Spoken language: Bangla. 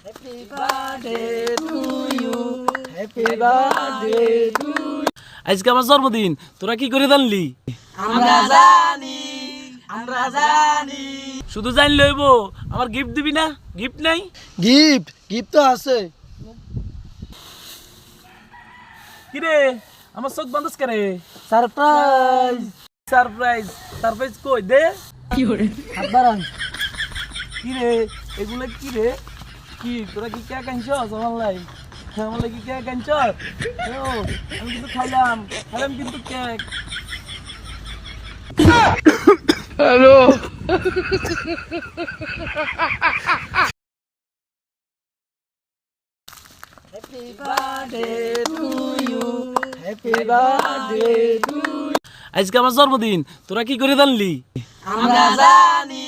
Happy birthday to you, happy birthday to you. আজকে আমার জন্মদিন, তোরা কি করে জানলি? আমরা জানি, আমরা জানি। শুধু জানি লইব, আমার গিফট দিবি না? গিফট নাই? গিফট তো আছে। কিরে আমার চোখ বন্ধ করে? সারপ্রাইজ। সারপ্রাইজ? সারপ্রাইজ কই দে? হাত বাড়ান। কিরে এগুলো কি রে? কি তোরা কি কেক আনছস আমার লাই? আমার লাগি কেক আনছস? আমি কিন্তু খাইলাম কিন্তু cake. Hello. Happy birthday to you, happy birthday to you. আজকে আমার জন্মদিন, তোরা কি করে জানলি? আমরা জানি,